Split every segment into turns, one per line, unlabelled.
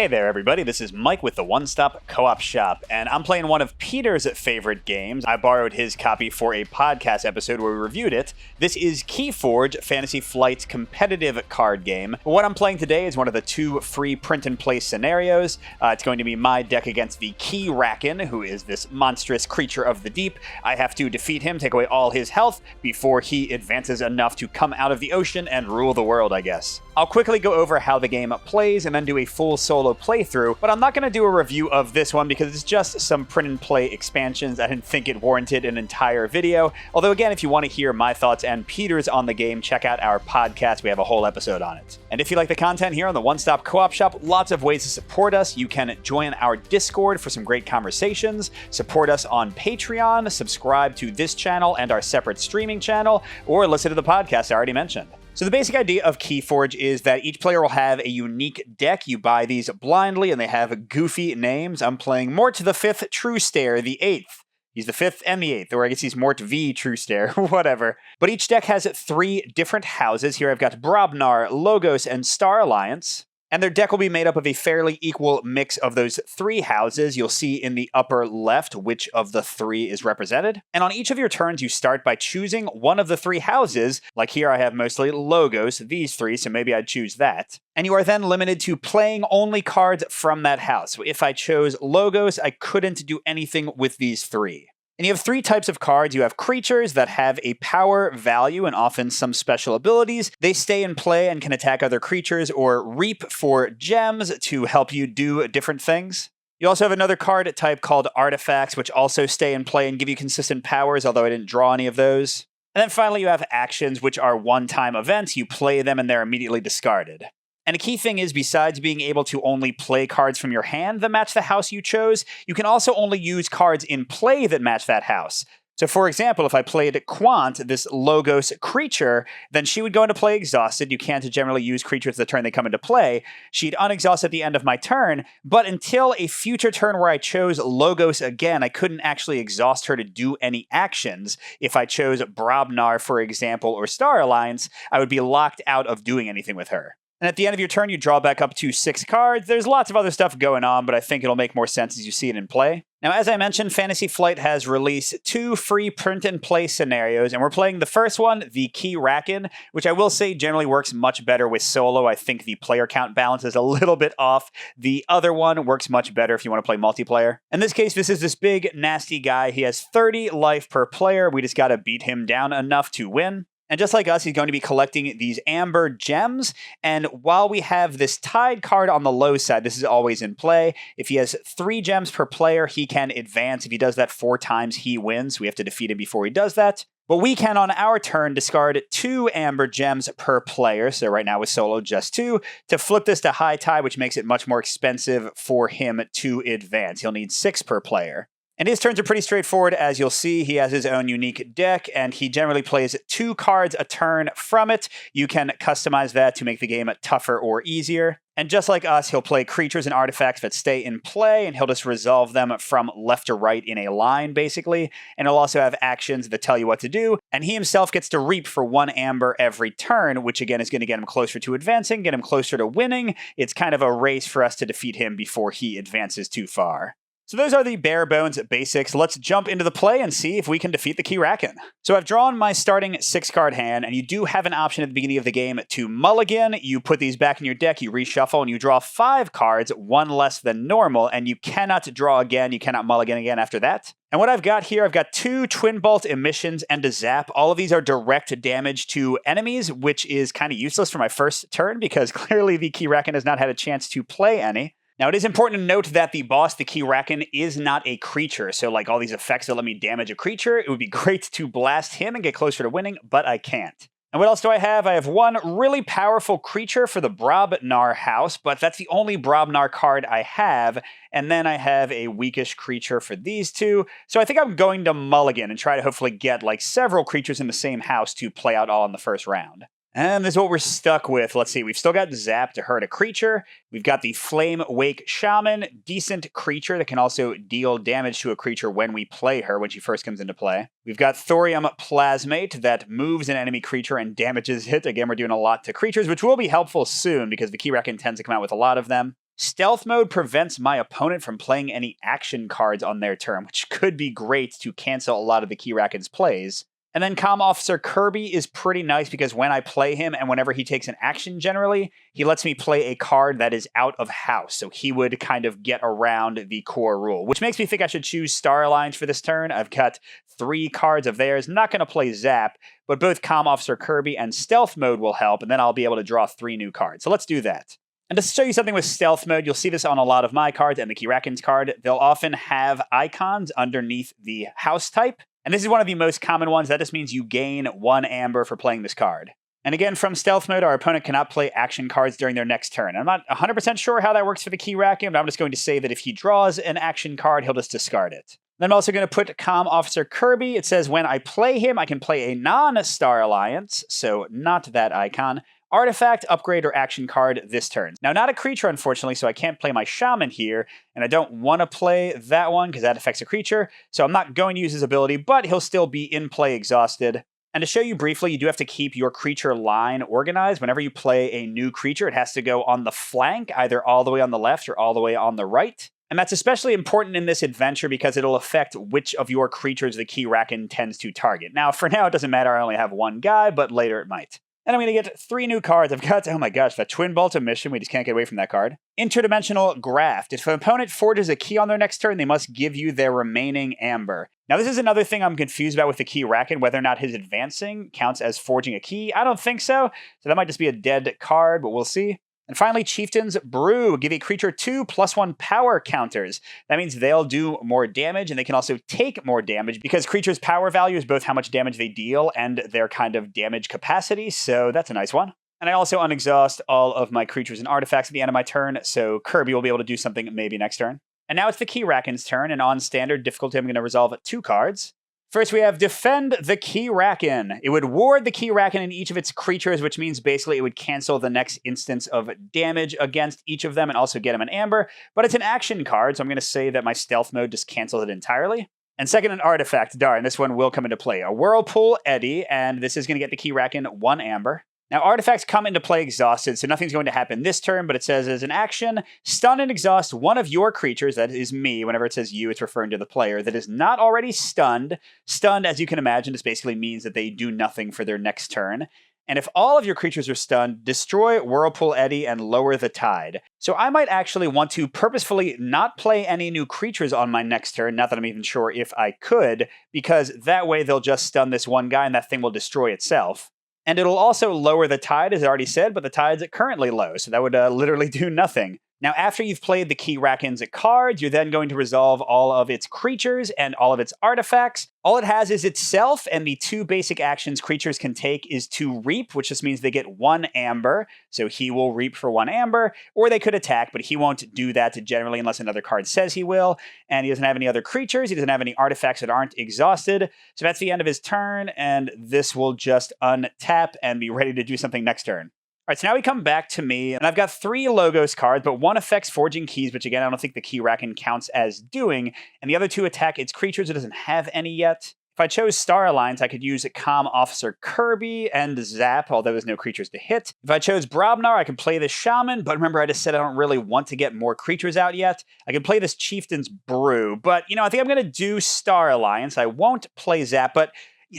Hey there, everybody. This is Mike with the One Stop Co-op Shop, and I'm playing one of Peter's favorite games. I borrowed his copy for a podcast episode where we reviewed it. This is Keyforge, Fantasy Flight's competitive card game. What I'm playing today is one of the two free print-and-play scenarios. It's going to be my deck against the Keyraken, who is this monstrous creature of the deep. I have to defeat him, take away all his health, before he advances enough to come out of the ocean and rule the world, I guess. I'll quickly go over how the game plays and then do a full solo playthrough, but I'm not going to do a review of this one because it's just some print and play expansions. I didn't think it warranted an entire video. Although again, if you want to hear my thoughts and Peter's on the game, check out our podcast. We have a whole episode on it. And if you like the content here on the One Stop Co-op Shop, lots of ways to support us. You can join our Discord for some great conversations, support us on Patreon, subscribe to this channel and our separate streaming channel, or listen to the podcast I already mentioned. So the basic idea of Keyforge is that each player will have a unique deck. You buy these blindly, and they have goofy names. I'm playing Mort the 5th, True Stare the 8th. He's the 5th and the 8th, or I guess he's Mort V True Stare, whatever. But each deck has 3 different houses. Here I've got Brobnar, Logos, and Star Alliance. And their deck will be made up of a fairly equal mix of those 3 houses. You'll see in the upper left which of the 3 is represented. And on each of your turns, you start by choosing one of the 3 houses. Like here, I have mostly Logos, these 3, so maybe I'd choose that. And you are then limited to playing only cards from that house. So if I chose Logos, I couldn't do anything with these 3. And you have 3 types of cards. You have creatures that have a power value and often some special abilities. They stay in play and can attack other creatures or reap for gems to help you do different things. You also have another card type called artifacts, which also stay in play and give you consistent powers, although I didn't draw any of those. And then finally, you have actions, which are one-time events. You play them and they're immediately discarded. And a key thing is, besides being able to only play cards from your hand that match the house you chose, you can also only use cards in play that match that house. So for example, if I played Quant, this Logos creature, then she would go into play exhausted. You can't generally use creatures the turn they come into play. She'd unexhaust at the end of my turn, but until a future turn where I chose Logos again, I couldn't actually exhaust her to do any actions. If I chose Brobnar, for example, or Star Alliance, I would be locked out of doing anything with her. And at the end of your turn, you draw back up to 6 cards. There's lots of other stuff going on, but I think it'll make more sense as you see it in play. Now, as I mentioned, Fantasy Flight has released 2 free print-and-play scenarios, and we're playing the first one, the Keyraken, which I will say generally works much better with solo. I think the player count balance is a little bit off. The other one works much better if you want to play multiplayer. In this case, this is this big, nasty guy. He has 30 life per player. We just got to beat him down enough to win. And just like us, he's going to be collecting these amber gems. And while we have this tied card on the low side, this is always in play. If he has 3 gems per player, he can advance. If he does that 4 times, he wins. We have to defeat him before he does that. But we can, on our turn, discard 2 amber gems per player. So right now with solo, just 2. To flip this to high tie, which makes it much more expensive for him to advance. He'll need 6 per player. And his turns are pretty straightforward. As you'll see, he has his own unique deck, and he generally plays 2 cards a turn from it. You can customize that to make the game tougher or easier. And just like us, he'll play creatures and artifacts that stay in play, and he'll just resolve them from left to right in a line, basically. And he'll also have actions that tell you what to do, and he himself gets to reap for 1 amber every turn, which again is going to get him closer to advancing, get him closer to winning. It's kind of a race for us to defeat him before he advances too far. So those are the bare bones basics. Let's jump into the play and see if we can defeat the Keyraken. So I've drawn my starting 6-card hand, and you do have an option at the beginning of the game to mulligan. You put these back in your deck, you reshuffle, and you draw 5 cards, 1 less than normal, and you cannot draw again, you cannot mulligan again after that. And what I've got here, I've got 2 Twin Bolt emissions and a zap. All of these are direct damage to enemies, which is kind of useless for my first turn because clearly the Keyraken has not had a chance to play any. Now, it is important to note that the boss, the Keyraken, is not a creature. So, like all these effects that let me damage a creature, it would be great to blast him and get closer to winning, but I can't. And what else do I have? I have 1 really powerful creature for the Brobnar house, but that's the only Brobnar card I have. And then I have a weakish creature for these 2. So I think I'm going to mulligan and try to hopefully get like several creatures in the same house to play out all in the first round. And this is what we're stuck with. Let's see, we've still got Zap to hurt a creature. We've got the Flame Wake Shaman, decent creature that can also deal damage to a creature when we play her, when she first comes into play. We've got Thorium Plasmate that moves an enemy creature and damages it. Again, we're doing a lot to creatures, which will be helpful soon because the Keyraken tends to come out with a lot of them. Stealth mode prevents my opponent from playing any action cards on their turn, which could be great to cancel a lot of the Keyraken's plays. And then Comm Officer Kirby is pretty nice because when I play him and whenever he takes an action generally, he lets me play a card that is out of house. So he would kind of get around the core rule, which makes me think I should choose Star Alliance for this turn. I've got 3 cards of theirs. Not going to play Zap, but both Comm Officer Kirby and Stealth Mode will help, and then I'll be able to draw 3 new cards. So let's do that. And to show you something with Stealth Mode, you'll see this on a lot of my cards and the Keyraken's card. They'll often have icons underneath the house type. And this is one of the most common ones. That just means you gain 1 amber for playing this card. And again, from Stealth Mode, our opponent cannot play action cards during their next turn. I'm not 100% sure how that works for the Keyraken, but I'm just going to say that if he draws an action card, he'll just discard it. Then I'm also going to put Comm Officer Kirby. It says when I play him, I can play a non-Star Alliance, so not that icon, artifact, upgrade, or action card this turn. Now, not a creature, unfortunately, so I can't play my Shaman here, and I don't want to play that one because that affects a creature, so I'm not going to use his ability, but he'll still be in play exhausted. And to show you briefly, you do have to keep your creature line organized. Whenever you play a new creature, it has to go on the flank, either all the way on the left or all the way on the right. And that's especially important in this adventure because it'll affect which of your creatures the Keyraken tends to target. Now, for now, it doesn't matter. I only have 1 guy, but later it might. And I'm going to get 3 new cards. I've got, oh my gosh, the Twin Bolt Mission. We just can't get away from that card. Interdimensional Graft. If an opponent forges a key on their next turn, they must give you their remaining amber. Now, this is another thing I'm confused about with the Keyraken, whether or not his advancing counts as forging a key. I don't think so. So that might just be a dead card, but we'll see. And finally, Chieftain's Brew. Give a creature 2+1 power counters. That means they'll do more damage, and they can also take more damage because creatures' power value is both how much damage they deal and their kind of damage capacity, so that's a nice one. And I also unexhaust all of my creatures and artifacts at the end of my turn, so Kirby will be able to do something maybe next turn. And now it's the Keyraken's turn, and on standard difficulty, I'm going to resolve 2 cards. First, we have Defend the Keyraken. It would ward the Keyraken and each of its creatures, which means basically it would cancel the next instance of damage against each of them and also get them an amber. But it's an action card, so I'm going to say that my Stealth Mode just cancels it entirely. And second, an artifact. Darn, this one will come into play. A Whirlpool Eddy, and this is going to get the Keyraken 1 amber. Now, artifacts come into play exhausted, so nothing's going to happen this turn, but it says as an action, stun and exhaust one of your creatures, that is me. Whenever it says you, it's referring to the player, that is not already stunned. Stunned, as you can imagine, just basically means that they do nothing for their next turn. And if all of your creatures are stunned, destroy Whirlpool Eddy and lower the tide. So I might actually want to purposefully not play any new creatures on my next turn, not that I'm even sure if I could, because that way they'll just stun this one guy and that thing will destroy itself. And it'll also lower the tide, as I already said, but the tide's currently low, so that would literally do nothing. Now, after you've played the Keyraken's cards, you're then going to resolve all of its creatures and all of its artifacts. All it has is itself, and the 2 basic actions creatures can take is to reap, which just means they get 1 amber, so he will reap for 1 amber, or they could attack, but he won't do that generally unless another card says he will, and he doesn't have any other creatures, he doesn't have any artifacts that aren't exhausted, so that's the end of his turn, and this will just untap and be ready to do something next turn. All right, so now we come back to me, and I've got 3 Logos cards, but 1 affects Forging Keys, which again, I don't think the Keyraken counts as doing, and the other 2 attack its creatures. It doesn't have any yet. If I chose Star Alliance, I could use Comm Officer Kirby and Zap, although there's no creatures to hit. If I chose Brobnar, I could play the Shaman, but remember I just said I don't really want to get more creatures out yet. I could play this Chieftain's Brew, but, I think I'm going to do Star Alliance. I won't play Zap, but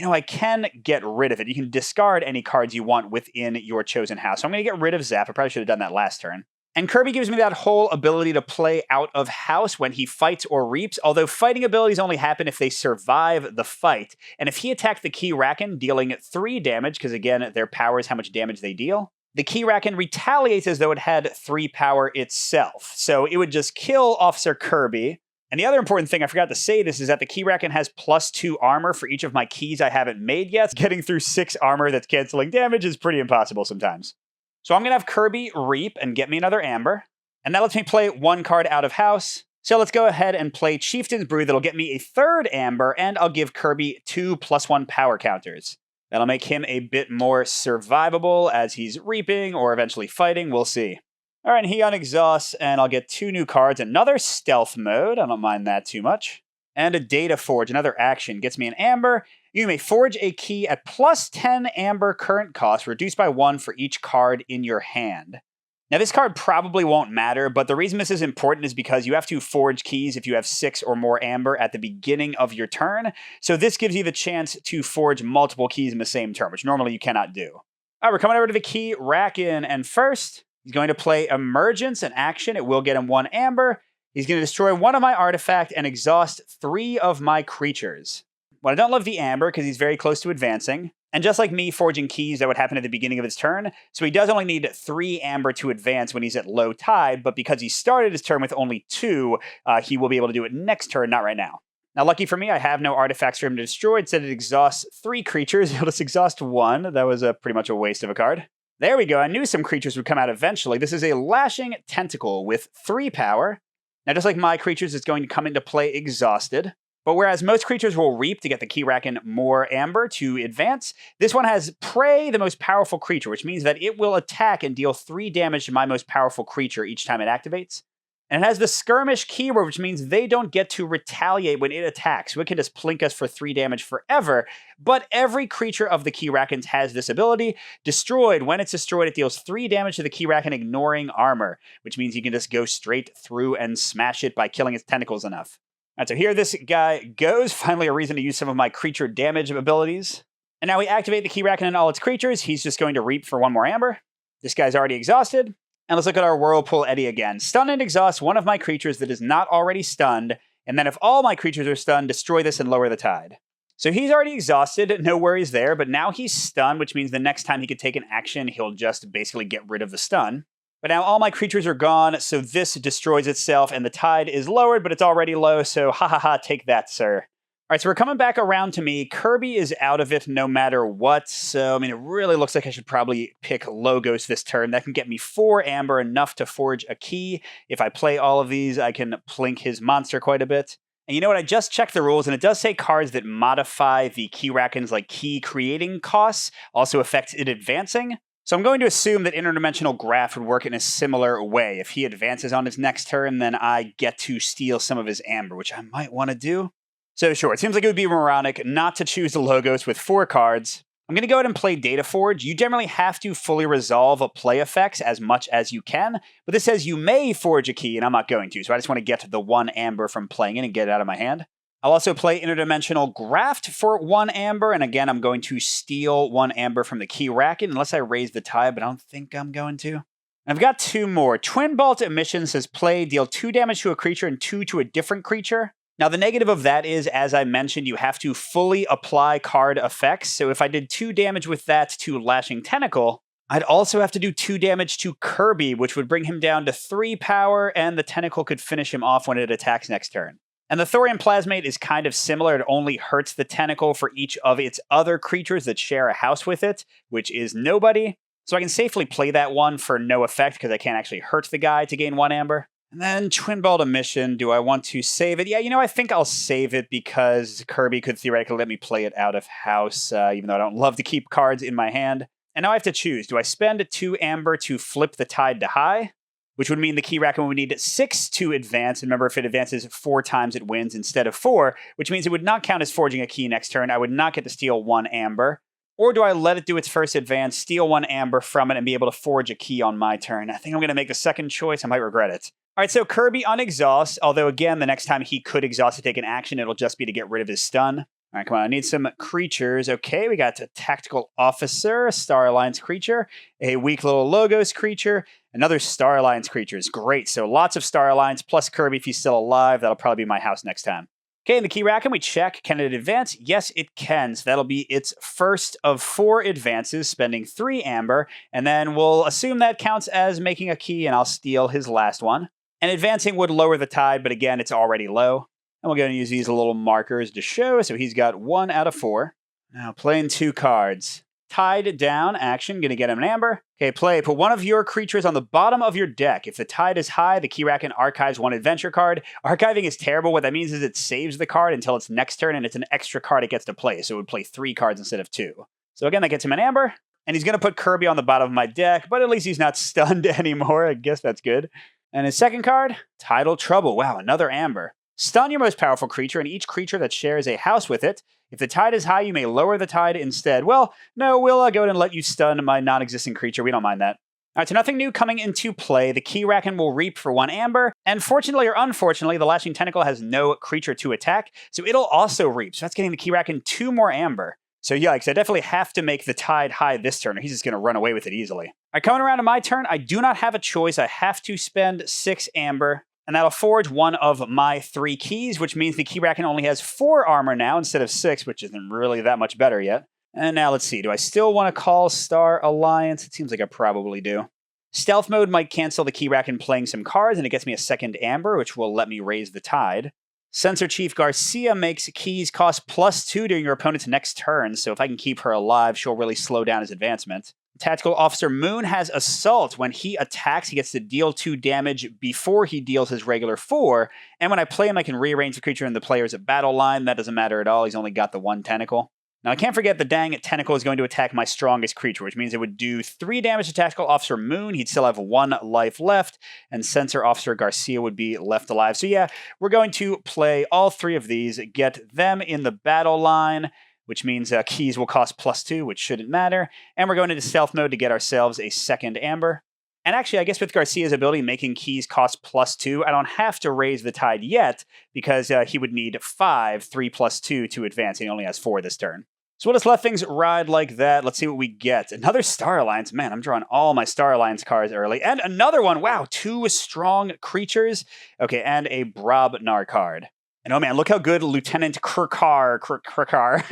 I can get rid of it. You can discard any cards you want within your chosen house. So I'm going to get rid of Zap. I probably should have done that last turn. And Kirby gives me that whole ability to play out of house when he fights or reaps, although fighting abilities only happen if they survive the fight. And if he attacked the Keyraken, dealing 3 damage, because again, their power is how much damage they deal, the Keyraken retaliates as though it had 3 power itself. So it would just kill Officer Kirby. And the other important thing, I forgot to say this, is that the Keyraken has +2 armor for each of my keys I haven't made yet. Getting through 6 armor that's canceling damage is pretty impossible sometimes. So I'm going to have Kirby reap and get me another amber. And that lets me play 1 card out of house. So let's go ahead and play Chieftain's Brew. That'll get me a 3rd amber, and I'll give Kirby 2+1 power counters. That'll make him a bit more survivable as he's reaping or eventually fighting. We'll see. All right, and he unexhausts, and I'll get 2 new cards. Another Stealth Mode. I don't mind that too much. And a Data Forge, another action. Gets me an amber. You may forge a key at +10 amber current cost, reduced by 1 for each card in your hand. Now, this card probably won't matter, but the reason this is important is because you have to forge keys if you have 6 or more amber at the beginning of your turn. So this gives you the chance to forge multiple keys in the same turn, which normally you cannot do. All right, we're coming over to the Keyraken, and first, he's going to play Emergence, an action. It will get him 1 amber. He's going to destroy 1 of my artifact and exhaust 3 of my creatures. Well, I don't love the amber because he's very close to advancing. And just like me forging keys, that would happen at the beginning of his turn. So he does only need 3 amber to advance when he's at low tide, but because he started his turn with only 2, he will be able to do it next turn, not right now. Now, lucky for me, I have no artifacts for him to destroy. Instead, it exhausts 3 creatures. He'll just exhaust 1. That was pretty much a waste of a card. There we go. I knew some creatures would come out eventually. This is a Lashing Tentacle with 3 power. Now, just like my creatures, it's going to come into play exhausted. But whereas most creatures will reap to get the Keyraken more amber to advance, this one has Prey, the most powerful creature, which means that it will attack and deal 3 damage to my most powerful creature each time it activates. And it has the Skirmish keyword, which means they don't get to retaliate when it attacks. So it can just plink us for 3 damage forever. But every creature of the Keyrakens has this ability. Destroyed. When it's destroyed, it deals 3 damage to the Keyraken, ignoring armor, which means you can just go straight through and smash it by killing its tentacles enough. All right, so here this guy goes. Finally, a reason to use some of my creature damage abilities. And now we activate the Keyraken and all its creatures. He's just going to reap for 1 more amber. This guy's already exhausted. And let's look at our Whirlpool Eddy again. Stun and exhaust 1 of my creatures that is not already stunned. And then if all my creatures are stunned, destroy this and lower the tide. So he's already exhausted. No worries there. But now he's stunned, which means the next time he could take an action, he'll just basically get rid of the stun. But now all my creatures are gone, so this destroys itself, and the tide is lowered, but it's already low, so ha ha ha, take that, sir. All right, so we're coming back around to me. Kirby is out of it no matter what, so, I mean, it really looks like I should probably pick Logos this turn. That can get me 4 amber, enough to forge a key. If I play all of these, I can plink his monster quite a bit. And you know what? I just checked the rules, and it does say cards that modify the Keyraken's, like, key creating costs also affect it advancing. So I'm going to assume that Interdimensional Graph would work in a similar way. If he advances on his next turn, then I get to steal some of his amber, which I might want to do. So sure, it seems like it would be moronic not to choose the Logos with 4 cards. I'm going to go ahead and play Data Forge. You generally have to fully resolve a play effects as much as you can, but this says you may forge a key, and I'm not going to, so I just want to get the 1 amber from playing it and get it out of my hand. I'll also play Interdimensional Graft for 1 amber, and again, I'm going to steal 1 amber from the Keyraken, unless I raise the tide, but I don't think I'm going to. And I've got 2 more. Twin Bolt Emission says play, deal 2 damage to a creature and 2 to a different creature. Now, the negative of that is, as I mentioned, you have to fully apply card effects, so if I did 2 damage with that to Lashing Tentacle, I'd also have to do 2 damage to Kirby, which would bring him down to 3 power, and the Tentacle could finish him off when it attacks next turn. And the Thorium Plasmate is kind of similar. It only hurts the Tentacle for each of its other creatures that share a house with it, which is nobody. So I can safely play that one for no effect because I can't actually hurt the guy to gain 1 amber. And then Twin Bolt Emission, do I want to save it? Yeah, you know, I think I'll save it because Kirby could theoretically let me play it out of house, even though I don't love to keep cards in my hand. And now I have to choose. Do I spend 2 amber to flip the tide to high? Which would mean the Keyraken would need 6 to advance. Remember, if it advances 4 times, it wins instead of 4, which means it would not count as forging a key next turn. I would not get to steal 1 amber. Or do I let it do its first advance, steal 1 amber from it, and be able to forge a key on my turn? I think I'm going to make the second choice. I might regret it. All right, so Kirby unexhaust, although again, the next time he could exhaust to take an action, it'll just be to get rid of his stun. All right, come on, I need some creatures. Okay, we got a Tactical Officer, a Star Alliance creature, a weak little Logos creature, another Star Alliance creature is great. So lots of Star Alliance, plus Kirby if he's still alive. That'll probably be my house next time. Okay, in the Keyraken, we check. Can it advance? Yes, it can. So that'll be its first of 4 advances, spending 3 amber. And then we'll assume that counts as making a key, and I'll steal his last one. And advancing would lower the tide, but again, it's already low. And we're going to use these little markers to show. So he's got 1 out of 4. Now playing 2 cards. Tide down action, going to get him an amber. Okay, play. Put 1 of your creatures on the bottom of your deck. If the tide is high, the Keyraken archives 1 adventure card. Archiving is terrible. What that means is it saves the card until its next turn, and it's an extra card it gets to play. So it would play 3 cards instead of 2. So again, that gets him an amber. And he's going to put Kirby on the bottom of my deck, but at least he's not stunned anymore. I guess that's good. And his second card, Tidal Trouble. Wow, another amber. Stun your most powerful creature and each creature that shares a house with it. If the tide is high, you may lower the tide instead. Well, no, we'll go ahead and let you stun my non-existent creature. We don't mind that. All right, so nothing new coming into play. The Keyraken will reap for 1 amber, and fortunately or unfortunately, the Lashing Tentacle has no creature to attack, so it'll also reap. So that's getting the Keyraken 2 more amber. So yikes, I definitely have to make the tide high this turn, or he's just going to run away with it easily. All right, coming around to my turn, I do not have a choice. I have to spend 6 amber, and that'll forge one of my 3 keys, which means the Keyraken only has 4 armor now instead of 6, which isn't really that much better yet. And now let's see, do I still want to call Star Alliance? It seems like I probably do. Stealth mode might cancel the Keyraken playing some cards, and it gets me a 2nd amber, which will let me raise the tide. Censor Chief Garcia makes keys cost +2 during your opponent's next turn, so if I can keep her alive, she'll really slow down his advancement. Tactical Officer Moon has Assault. When he attacks, he gets to deal 2 damage before he deals his regular 4, and when I play him, I can rearrange the creature in the player's battle line. That doesn't matter at all, he's only got the 1 tentacle. Now, I can't forget the dang tentacle is going to attack my strongest creature, which means it would do 3 damage to Tactical Officer Moon. He'd still have 1 life left, and Censor Officer Garcia would be left alive. So yeah, we're going to play all 3 of these, get them in the battle line, which means keys will cost +2, which shouldn't matter. And we're going into stealth mode to get ourselves a 2nd amber. And actually, I guess with Garcia's ability making keys cost +2, I don't have to raise the tide yet, because he would need 5, 3 + 2 to advance. He only has 4 this turn. So we'll just let things ride like that. Let's see what we get. Another Star Alliance. Man, I'm drawing all my Star Alliance cards early. And another one. Wow, 2 strong creatures. Okay, and a Brobnar card. And oh man, look how good Lieutenant Kirkar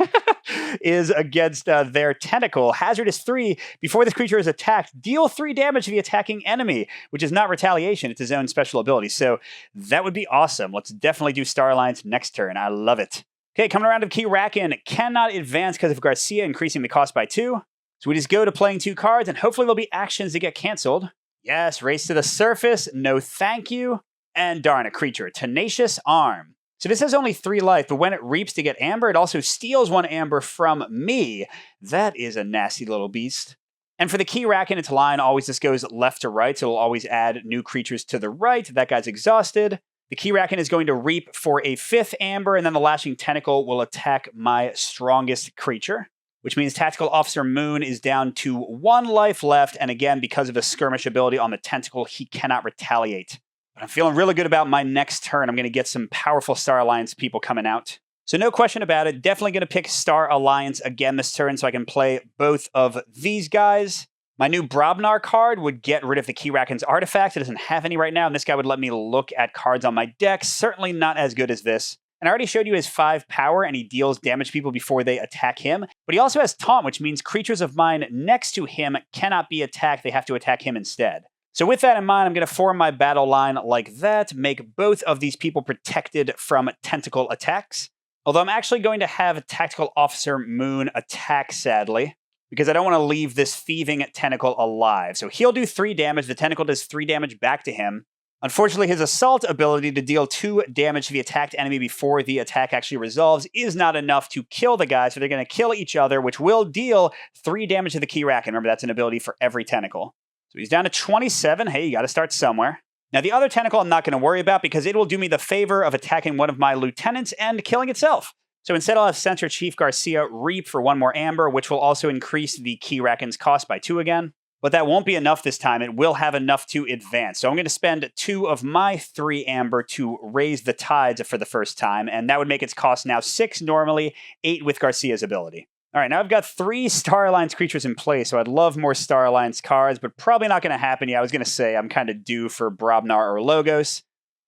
is against their tentacle. Hazard is 3. Before this creature is attacked, deal 3 damage to the attacking enemy, which is not retaliation. It's his own special ability. So that would be awesome. Let's definitely do Star Alliance next turn. I love it. Okay, coming around to Keyraken, cannot advance because of Garcia increasing the cost by 2. So we just go to playing 2 cards, and hopefully there'll be actions that get canceled. Yes, race to the surface, no thank you. And darn, a creature, Tenacious Arm. So this has only 3 life, but when it reaps to get amber, it also steals 1 amber from me. That is a nasty little beast. And for the Keyraken, its line always just goes left to right, so it'll always add new creatures to the right. That guy's exhausted. The Keyraken is going to reap for a 5th amber, and then the Lashing Tentacle will attack my strongest creature, which means Tactical Officer Moon is down to 1 life left, and again, because of a skirmish ability on the tentacle, he cannot retaliate. But I'm feeling really good about my next turn. I'm going to get some powerful Star Alliance people coming out. So no question about it, definitely going to pick Star Alliance again this turn so I can play both of these guys. My new Brobnar card would get rid of the Keyraken's artifact. It doesn't have any right now, and this guy would let me look at cards on my deck. Certainly not as good as this. And I already showed you his 5 power, and he deals damage to people before they attack him. But he also has Taunt, which means creatures of mine next to him cannot be attacked. They have to attack him instead. So with that in mind, I'm going to form my battle line like that, make both of these people protected from tentacle attacks. Although I'm actually going to have Tactical Officer Moon attack, sadly, because I don't want to leave this thieving tentacle alive. So he'll do 3 damage. The tentacle does 3 damage back to him. Unfortunately, his assault ability to deal 2 damage to the attacked enemy before the attack actually resolves is not enough to kill the guy, so they're going to kill each other, which will deal 3 damage to the Keyraken. Remember, that's an ability for every tentacle. So he's down to 27. Hey, you got to start somewhere. Now, the other tentacle I'm not going to worry about because it will do me the favor of attacking one of my lieutenants and killing itself. So instead, I'll have Censor Chief Garcia reap for 1 more amber, which will also increase the Keyraken's cost by 2 again. But that won't be enough this time. It will have enough to advance. So I'm going to spend 2 of my 3 amber to raise the tides for the first time, and that would make its cost now 6 normally, 8 with Garcia's ability. All right, now I've got 3 Star Alliance creatures in play, so I'd love more Star Alliance cards, but probably not going to happen. Yeah, I was going to say I'm kind of due for Brobnar or Logos.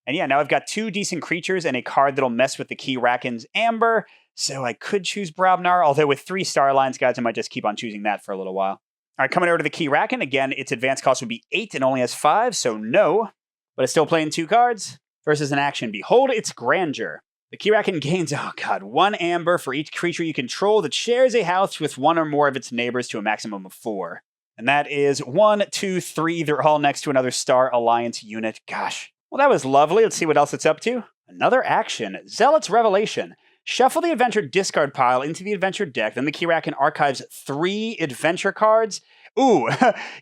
And yeah, now I've got 2 decent creatures and a card that'll mess with the Keyraken's amber, so I could choose Brobnar, although with 3 Star Alliance guys, I might just keep on choosing that for a little while. All right, coming over to the Keyraken, again, its advanced cost would be 8 and only has 5, so no. But it's still playing 2 cards. Versus an action, Behold its Grandeur. The Keyraken gains, 1 amber for each creature you control that shares a house with 1 or more of its neighbors to a maximum of 4. And that is 1, 2, 3. They're all next to another Star Alliance unit. Gosh. Well, that was lovely. Let's see what else it's up to. Another action, Zealot's Revelation. Shuffle the adventure discard pile into the adventure deck. Then the Keyraken archives 3 adventure cards. Ooh,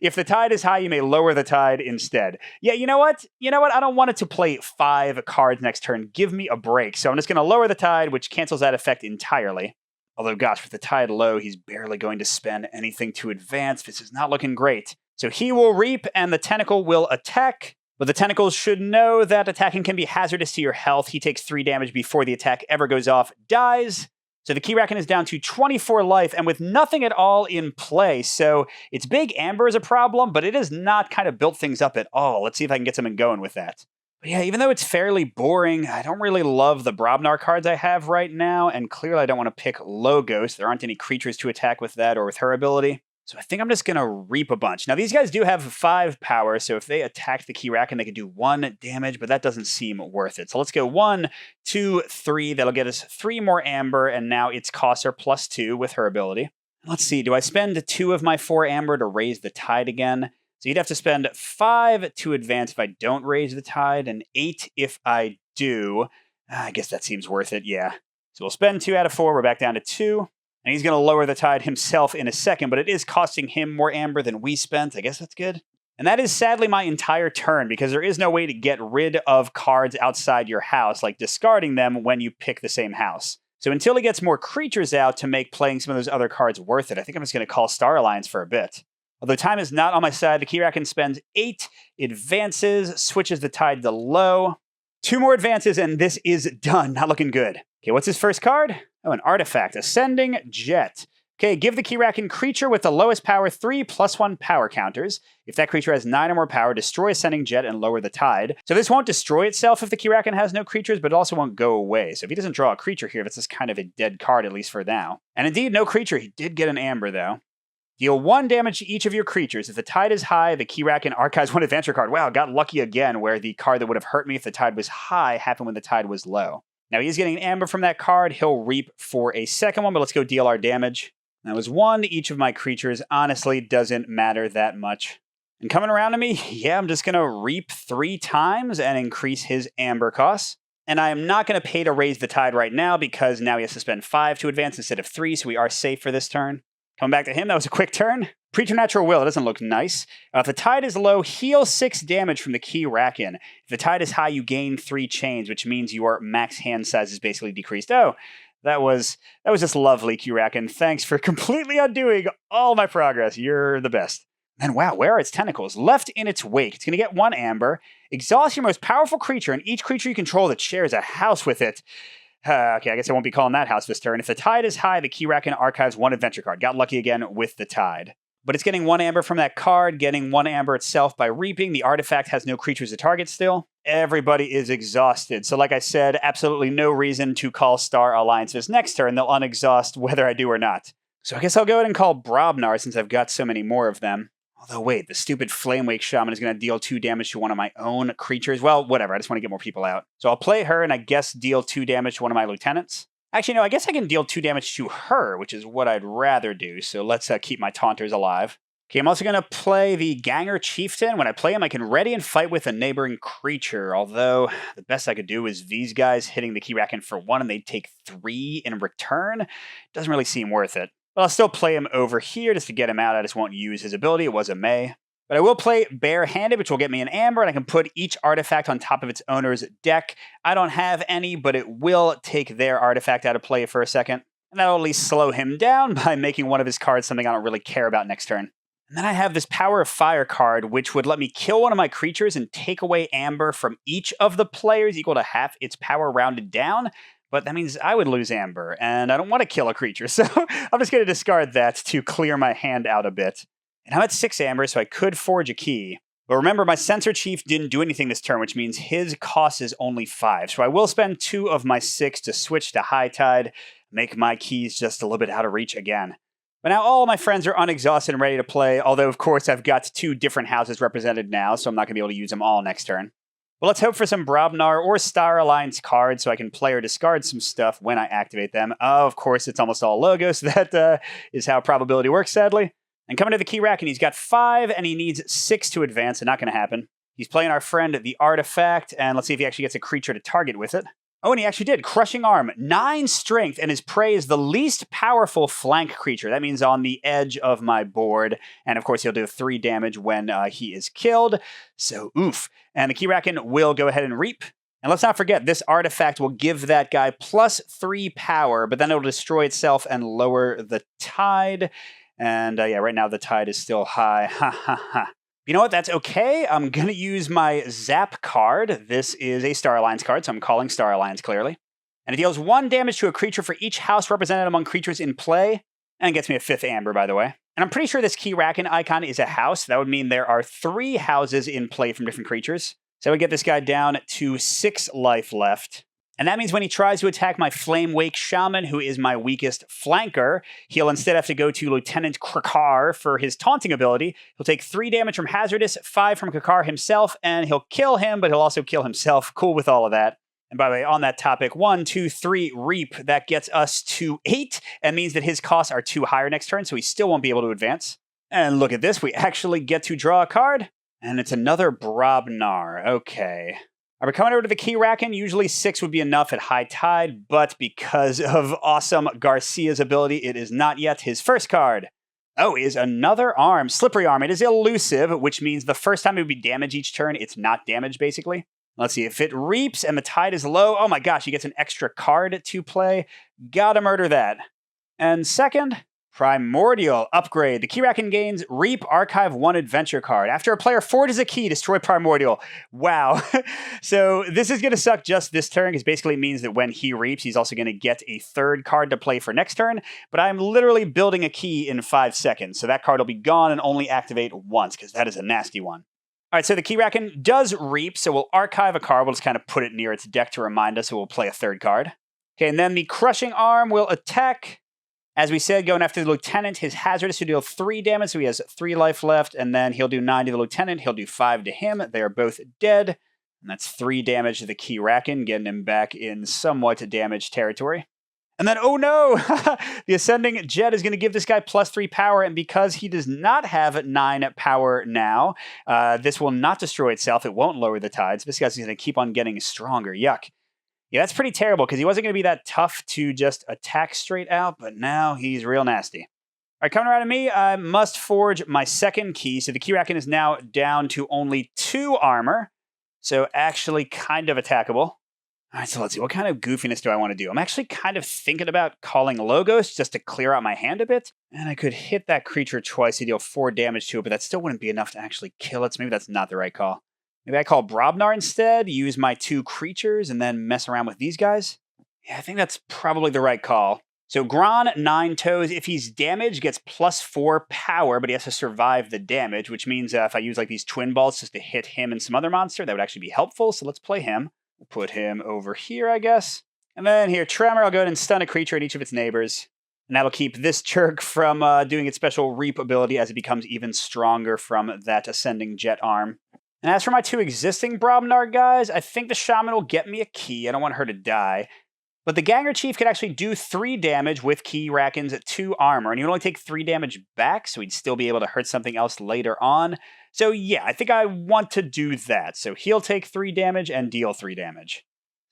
if the tide is high, you may lower the tide instead. Yeah, you know what? I don't want it to play 5 cards next turn. Give me a break. So I'm just going to lower the tide, which cancels that effect entirely. Although, gosh, with the tide low, he's barely going to spend anything to advance. This is not looking great. So he will reap, and the tentacle will attack. But the tentacles should know that attacking can be hazardous to your health. He takes 3 damage before the attack ever goes off, dies. So the Keyraken is down to 24 life, and with nothing at all in play. So its big amber is a problem, but it has not kind of built things up at all. Let's see if I can get something going with that. But yeah, even though it's fairly boring, I don't really love the Brobnar cards I have right now, and clearly I don't want to pick Logos. There aren't any creatures to attack with that or with her ability. So I think I'm just going to reap a bunch. Now, these guys do have 5 power, so if they attacked the Keyraken, they could do 1 damage, but that doesn't seem worth it. So let's go 1, 2, 3. That'll get us 3 more amber, and now its costs are +2 with her ability. Let's see, do I spend 2 of my 4 amber to raise the tide again? So you'd have to spend 5 to advance if I don't raise the tide, and 8 if I do. I guess that seems worth it, yeah. So we'll spend 2 out of 4. We're back down to 2. And he's going to lower the tide himself in a second, but it is costing him more amber than we spent. I guess that's good. And that is sadly my entire turn, because there is no way to get rid of cards outside your house, like discarding them when you pick the same house. So until he gets more creatures out to make playing some of those other cards worth it, I think I'm just going to call Star Alliance for a bit. Although time is not on my side, the Keyraken spends 8, advances, switches the tide to low. 2 more advances, and this is done. Not looking good. Okay, what's his first card? Oh, an artifact. Ascending Jet. Okay, give the Keyraken creature with the lowest power 3 +1 power counters. If that creature has 9 or more power, destroy Ascending Jet and lower the tide. So this won't destroy itself if the Keyraken has no creatures, but it also won't go away. So if he doesn't draw a creature here, that's just kind of a dead card, at least for now. And indeed, no creature. He did get an amber, though. Deal 1 damage to each of your creatures. If the tide is high, the Keyraken archives 1 adventure card. Wow, got lucky again, where the card that would have hurt me if the tide was high happened when the tide was low. Now he's getting an amber from that card. He'll reap for a second one, but let's go deal our damage. That was 1 to each of my creatures. Honestly, doesn't matter that much. And coming around to me, yeah, I'm just going to reap 3 times and increase his amber costs. And I am not going to pay to raise the tide right now, because now he has to spend 5 to advance instead of 3, so we are safe for this turn. Coming back to him, that was a quick turn. Preternatural Will, it doesn't look nice. If the tide is low, heal 6 damage from the Keyraken. If the tide is high, you gain 3 chains, which means your max hand size is basically decreased. Oh, that was just lovely, Keyraken. Thanks for completely undoing all my progress. You're the best. And wow, where are its tentacles? Left in its wake. It's going to get 1 amber. Exhaust your most powerful creature, and each creature you control that shares a house with it. Okay, I guess I won't be calling that house this turn. If the tide is high, the Keyraken archives 1 adventure card. Got lucky again with the tide. But it's getting 1 amber from that card, getting 1 amber itself by reaping. The artifact has no creatures to target still. Everybody is exhausted. So like I said, absolutely no reason to call Star Alliance this next turn. They'll unexhaust whether I do or not. So I guess I'll go ahead and call Brobnar since I've got so many more of them. Although wait, the stupid Flamewake Shaman is going to deal 2 damage to one of my own creatures. Well, whatever, I just want to get more people out. So I'll play her and I guess deal 2 damage to one of my lieutenants. Actually, no, I guess I can deal 2 damage to her, which is what I'd rather do. So let's keep my taunters alive. Okay, I'm also going to play the Ganger Chieftain. When I play him, I can ready and fight with a neighboring creature. Although, the best I could do is these guys hitting the Keyraken for 1 and they'd take 3 in return. Doesn't really seem worth it. But I'll still play him over here just to get him out. I just won't use his ability. It was a May. But I will play Barehanded, which will get me an amber, and I can put each artifact on top of its owner's deck. I don't have any, but it will take their artifact out of play for a second. And that'll at least slow him down by making one of his cards something I don't really care about next turn. And then I have this Power of Fire card, which would let me kill one of my creatures and take away amber from each of the players, equal to half its power rounded down. But that means I would lose amber, and I don't want to kill a creature, so I'm just going to discard that to clear my hand out a bit. And I'm at 6 amber, so I could forge a key. But remember, my Censor Chief didn't do anything this turn, which means his cost is only 5. So I will spend 2 of my 6 to switch to High Tide, make my keys just a little bit out of reach again. But now all my friends are unexhausted and ready to play, although of course I've got 2 different houses represented now, so I'm not going to be able to use them all next turn. Well, let's hope for some Brobnar or Star Alliance cards so I can play or discard some stuff when I activate them. Of course, it's almost all logos. That is how probability works, sadly. And coming to the Keyraken, he's got 5 and he needs 6 to advance, so not going to happen. He's playing our friend, the Artifact, and let's see if he actually gets a creature to target with it. Oh, and he actually did. Crushing Arm, 9 strength, and his prey is the least powerful flank creature. That means on the edge of my board. And of course, he'll do 3 damage when he is killed. So, oof. And the Keyraken will go ahead and reap. And let's not forget, this artifact will give that guy +3 power, but then it'll destroy itself and lower the tide. And yeah, right now the tide is still high. Ha ha ha. You know what? That's okay. I'm going to use my Zap card. This is a Star Alliance card, so I'm calling Star Alliance clearly. And it deals 1 damage to a creature for each house represented among creatures in play. And it gets me a 5th Amber, by the way. And I'm pretty sure this Keyraken icon is a house. That would mean there are 3 houses in play from different creatures. So we get this guy down to 6 life left. And that means when he tries to attack my Flame Wake Shaman, who is my weakest flanker, he'll instead have to go to Lieutenant Krakar for his taunting ability. He'll take 3 damage from Hazardous, 5 from Krakar himself, and he'll kill him, but he'll also kill himself. Cool with all of that. And by the way, on that topic, 1, 2, 3, Reap. That gets us to 8, and means that his costs are 2 higher next turn, so he still won't be able to advance. And look at this, we actually get to draw a card, and it's another Brobnar. Okay. We're coming over to the Keyraken. Usually 6 would be enough at high tide, but because of awesome Garcia's ability, it is not yet. His first card, is another arm. Slippery Arm. It is elusive, which means the first time it would be damage each turn, it's not damage, basically. Let's see, if it reaps and the tide is low, oh my gosh, he gets an extra card to play. Gotta murder that. And second, Primordial Upgrade. The Keyraken gains Reap Archive 1 Adventure card. After a player forges a key, destroy Primordial. Wow. So this is going to suck just this turn, because basically it means that when he reaps, he's also going to get a 3rd card to play for next turn. But I'm literally building a key in 5 seconds, so that card will be gone and only activate once, because that is a nasty one. All right, so the Keyraken does reap, so we'll archive a card. We'll just kind of put it near its deck to remind us, so we'll play a 3rd card. Okay, and then the Crushing Arm will attack. As we said, going after the Lieutenant, his Hazardous will deal 3 damage, so he has 3 life left, and then he'll do 9 to the Lieutenant, he'll do 5 to him. They are both dead, and that's 3 damage to the Keyraken, getting him back in somewhat damaged territory. And then, oh no! The Ascending Jet is going to give this guy +3 power, and because he does not have 9 power now, this will not destroy itself, it won't lower the tides. This guy's going to keep on getting stronger. Yuck. Yeah, that's pretty terrible, because he wasn't going to be that tough to just attack straight out, but now he's real nasty. All right, coming around to me, I must forge my 2nd key, so the Keyraken is now down to only 2 armor, so actually kind of attackable. All right, so let's see, what kind of goofiness do I want to do? I'm actually kind of thinking about calling Logos just to clear out my hand a bit, and I could hit that creature twice to deal 4 damage to it, but that still wouldn't be enough to actually kill it, so maybe that's not the right call. Maybe I call Brobnar instead, use my 2 creatures, and then mess around with these guys? Yeah, I think that's probably the right call. So Gron, 9 toes, if he's damaged, gets +4 power, but he has to survive the damage, which means if I use like these twin balls just to hit him and some other monster, that would actually be helpful, so let's play him. We'll put him over here, I guess. And then here, Tremor, I'll go ahead and stun a creature and each of its neighbors. And that'll keep this Churk from doing its special Reap ability as it becomes even stronger from that Ascending Jet arm. And as for my 2 existing Brobnar guys, I think the Shaman will get me a key. I don't want her to die. But the Ganger Chief could actually do 3 damage with Keyraken's 2 armor, and he would only take 3 damage back, so he'd still be able to hurt something else later on. So yeah, I think I want to do that. So he'll take 3 damage and deal 3 damage.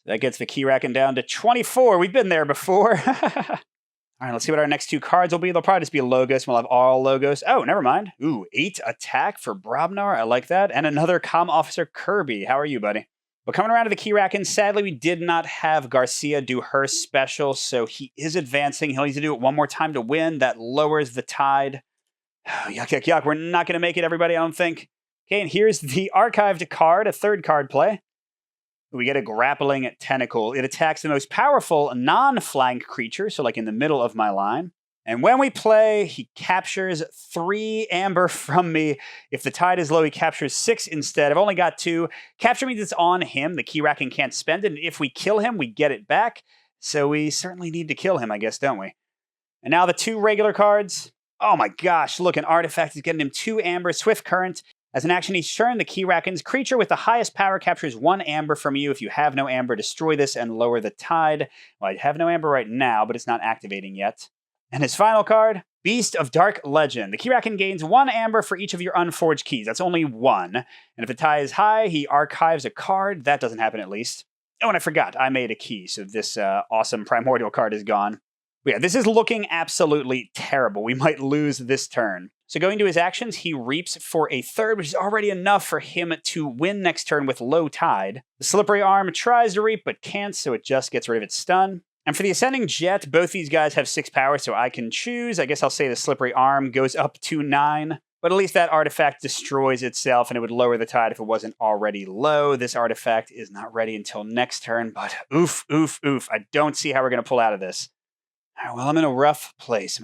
That gets the Keyraken down to 24. We've been there before. All right, let's see what our next 2 cards will be. They'll probably just be Logos. We'll have all Logos. Oh, never mind. Ooh, 8 attack for Brobnar. I like that. And another Comm Officer Kirby. How are you, buddy? But coming around to the Keyraken, sadly, we did not have Garcia do her special, so he is advancing. He'll need to do it 1 more time to win. That lowers the tide. Oh, yuck, yuck, yuck. We're not going to make it, everybody, I don't think. Okay, and here's the archived card, a 3rd card play. We get a Grappling Tentacle. It attacks the most powerful non-flank creature, so like in the middle of my line. And when we play, he captures 3 amber from me. If the tide is low, he captures 6 instead. I've only got 2. Capture means it's on him. The Keyraken can't spend it. And if we kill him, we get it back. So we certainly need to kill him, I guess, don't we? And now the 2 regular cards. Oh my gosh, look, an artifact is getting him 2 amber, Swift Current. As an action each turn, the Keyraken's creature with the highest power captures 1 amber from you. If you have no amber, destroy this and lower the tide. Well, I have no amber right now, but it's not activating yet. And his final card, Beast of Dark Legend. The Keyraken gains 1 amber for each of your unforged keys. That's only 1. And if the tie is high, he archives a card. That doesn't happen at least. Oh, and I forgot, I made a key, so this awesome Primordial card is gone. But yeah, this is looking absolutely terrible. We might lose this turn. So going to his actions, he reaps for a 3rd, which is already enough for him to win next turn with low tide. The Slippery Arm tries to reap, but can't, so it just gets rid of its stun. And for the Ascending Jet, both these guys have 6 power, so I can choose. I guess I'll say the Slippery Arm goes up to 9. But at least that artifact destroys itself, and it would lower the tide if it wasn't already low. This artifact is not ready until next turn, but oof, oof, oof. I don't see how we're going to pull out of this. All right, well, I'm in a rough place.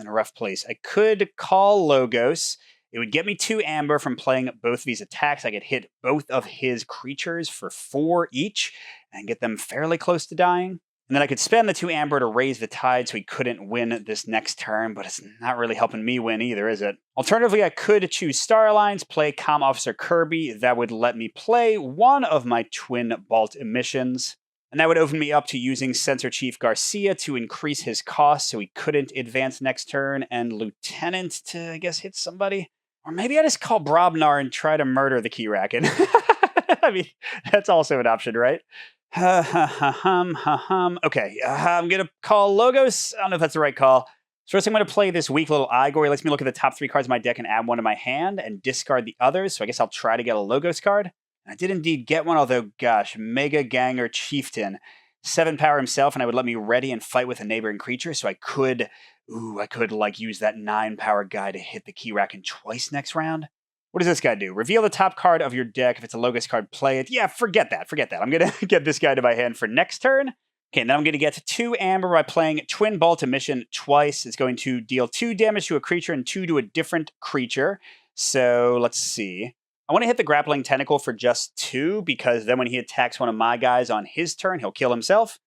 I could call Logos. It would get me 2 amber from playing both of these attacks. I could hit both of his creatures for 4 each and get them fairly close to dying. And then I could spend the 2 amber to raise the tide so he couldn't win this next turn, but it's not really helping me win either, is it? Alternatively, I could choose Star Alliance, play Comm Officer Kirby. That would let me play one of my Twin Bolt emissions. And that would open me up to using Sensor Chief Garcia to increase his cost so he couldn't advance next turn, and Lieutenant to, I guess, hit somebody. Or maybe I just call Brobnar and try to murder the Keyraken. I mean, that's also an option, right? Okay, I'm going to call Logos. I don't know if that's the right call. So first I'm going to play this weak little Igor. He lets me look at the top 3 cards of my deck and add one to my hand and discard the others. So I guess I'll try to get a Logos card. I did indeed get one, although, gosh, Mega Ganger Chieftain. 7 power himself, and I would let me ready and fight with a neighboring creature, so I could like use that 9 power guy to hit the Keyraken twice next round. What does this guy do? Reveal the top card of your deck. If it's a Logos card, play it. Yeah, forget that. I'm going to get this guy to my hand for next turn. Okay, and then I'm going to get 2 amber by playing Twin Bolt Emission twice. It's going to deal 2 damage to a creature and 2 to a different creature. So let's see. I want to hit the Grappling Tentacle for just 2, because then when he attacks one of my guys on his turn, he'll kill himself.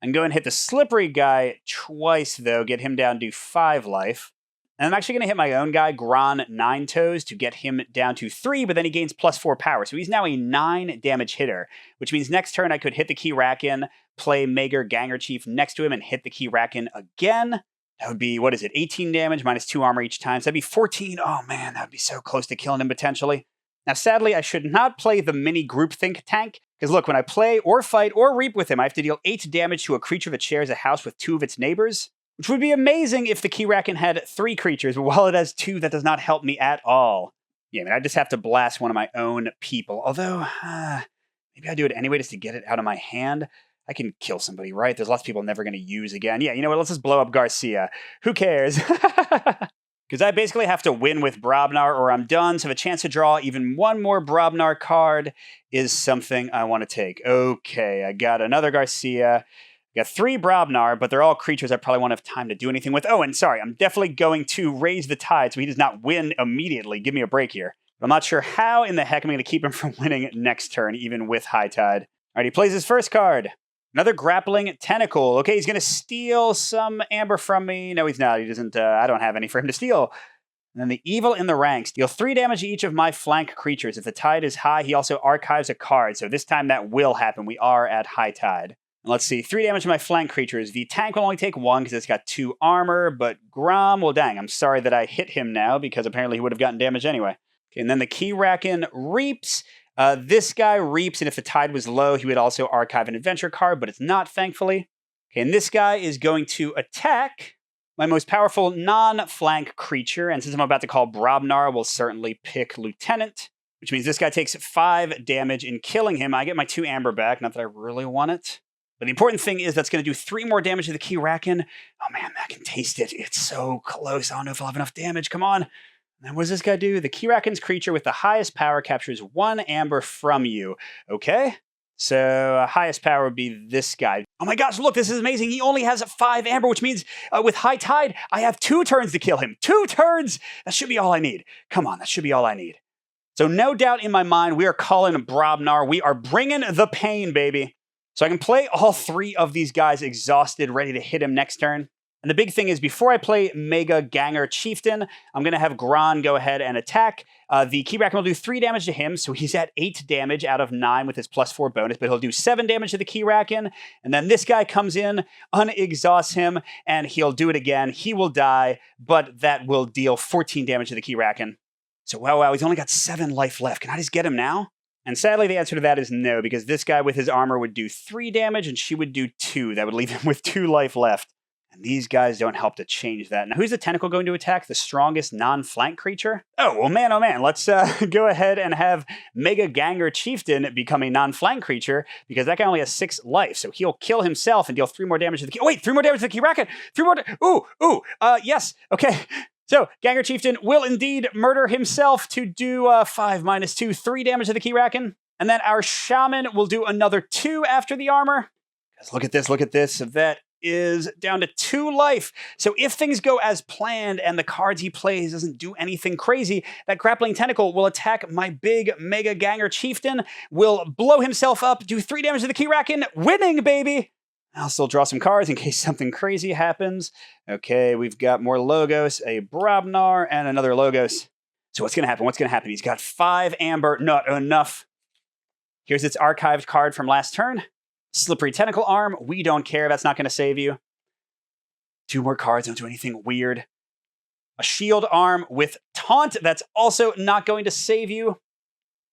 I'm going to hit the Slippery guy twice, though, get him down to 5 life. And I'm actually going to hit my own guy, Gron Ninetoes, to get him down to 3, but then he gains +4 power. So he's now a 9 damage hitter, which means next turn I could hit the Keyraken, play Mager Ganger Chief next to him, and hit the Keyraken again. That would be, 18 damage minus 2 armor each time. So that'd be 14. Oh man, that would be so close to killing him potentially. Now, sadly, I should not play the mini groupthink tank, because look, when I play or fight or reap with him, I have to deal 8 damage to a creature that shares a house with 2 of its neighbors, which would be amazing if the Keyraken had 3 creatures, but while it has 2, that does not help me at all. Yeah, I mean, I just have to blast one of my own people, although, maybe I do it anyway just to get it out of my hand. I can kill somebody, right? There's lots of people I'm never going to use again. Yeah, you know what? Let's just blow up Garcia. Who cares? Because I basically have to win with Brobnar or I'm done, so the chance to draw even one more Brobnar card is something I want to take. Okay, I got another Garcia. I got 3 Brobnar, but they're all creatures I probably won't have time to do anything with. Oh, and sorry, I'm definitely going to raise the tide so he does not win immediately. Give me a break here. But I'm not sure how in the heck I'm going to keep him from winning next turn, even with high tide. All right, he plays his first card. Another Grappling Tentacle. Okay, he's going to steal some amber from me. No, he's not. He doesn't. I don't have any for him to steal. And then the Evil in the Ranks. Deal 3 damage to each of my flank creatures. If the tide is high, he also archives a card. So this time that will happen. We are at high tide. And let's see. 3 damage to my flank creatures. The tank will only take 1 because it's got 2 armor. But Grom, well, dang. I'm sorry that I hit him now because apparently he would have gotten damage anyway. Okay, and then the Keyraken reaps. This guy reaps, and if the tide was low, he would also archive an adventure card, but it's not, thankfully. Okay, and this guy is going to attack my most powerful non-flank creature, and since I'm about to call Brobnar, we'll certainly pick Lieutenant, which means this guy takes 5 damage in killing him. I get my 2 amber back, not that I really want it. But the important thing is that's going to do 3 more damage to the Keyraken. Oh man, I can taste it. It's so close. I don't know if I'll have enough damage. Come on. And what does this guy do? The Keyraken's creature with the highest power captures 1 amber from you. Okay? So highest power would be this guy. Oh my gosh, look, this is amazing. He only has 5 amber, which means with high tide, I have 2 turns to kill him. 2 turns! That should be all I need. Come on, that should be all I need. So no doubt in my mind, we are calling Brobnar. We are bringing the pain, baby. So I can play all 3 of these guys exhausted, ready to hit him next turn. And the big thing is, before I play Mega Ganger Chieftain, I'm going to have Gron go ahead and attack. The Keyraken will do 3 damage to him, so he's at 8 damage out of 9 with his +4 bonus, but he'll do 7 damage to the Keyraken. And then this guy comes in, unexhausts him, and he'll do it again. He will die, but that will deal 14 damage to the Keyraken. So wow, he's only got 7 life left. Can I just get him now? And sadly, the answer to that is no, because this guy with his armor would do 3 damage, and she would do 2. That would leave him with 2 life left. And these guys don't help to change that. Now, who's the tentacle going to attack? The strongest non-flank creature? Oh man. Let's go ahead and have Mega Ganger Chieftain become a non-flank creature, because that guy only has 6 life. So he'll kill himself and deal 3 more damage to the key. Oh, wait, 3 more damage to the Keyraken! 3 more. Yes. Okay. So, Ganger Chieftain will indeed murder himself to do 5 minus 2, 3 damage to the Keyraken. And then our Shaman will do another 2 after the armor. Look at this. That is down to 2 life. So if things go as planned and the cards he plays doesn't do anything crazy, that Grappling Tentacle will attack my big Mega Ganger Chieftain, will blow himself up, do 3 damage to the Keyraken, winning, baby! I'll still draw some cards in case something crazy happens. Okay, we've got more Logos, a Brobnar, and another Logos. So what's going to happen? He's got 5 Amber, not enough. Here's its archived card from last turn. Slippery Tentacle Arm, we don't care, that's not going to save you. 2 more cards, don't do anything weird. A Shield Arm with Taunt, that's also not going to save you.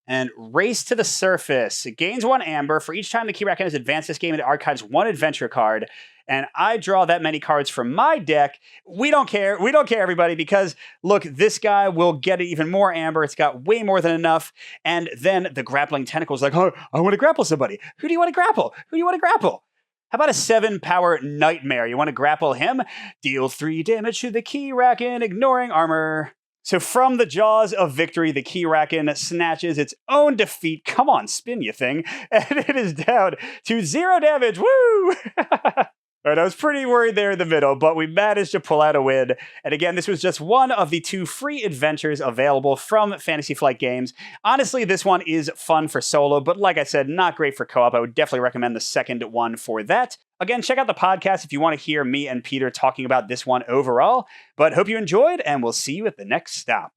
And Race to the Surface. It gains 1 Amber. For each time the Keyraken has advanced this game, it archives 1 adventure card. And I draw that many cards from my deck. We don't care. We don't care, everybody, because, look, this guy will get even more Amber. It's got way more than enough. And then the Grappling Tentacle is like, oh, I want to grapple somebody. Who do you want to grapple? How about a 7-power Nightmare? You want to grapple him? Deal 3 damage to the Keyraken, ignoring armor. So from the jaws of victory, the Keyraken snatches its own defeat. Come on, spin, you thing. And it is down to 0 damage. Woo! All right, I was pretty worried there in the middle, but we managed to pull out a win. And again, this was just one of the 2 free adventures available from Fantasy Flight Games. Honestly, this one is fun for solo, but like I said, not great for co-op. I would definitely recommend the second one for that. Again, check out the podcast if you want to hear me and Peter talking about this one overall. But hope you enjoyed, and we'll see you at the next stop.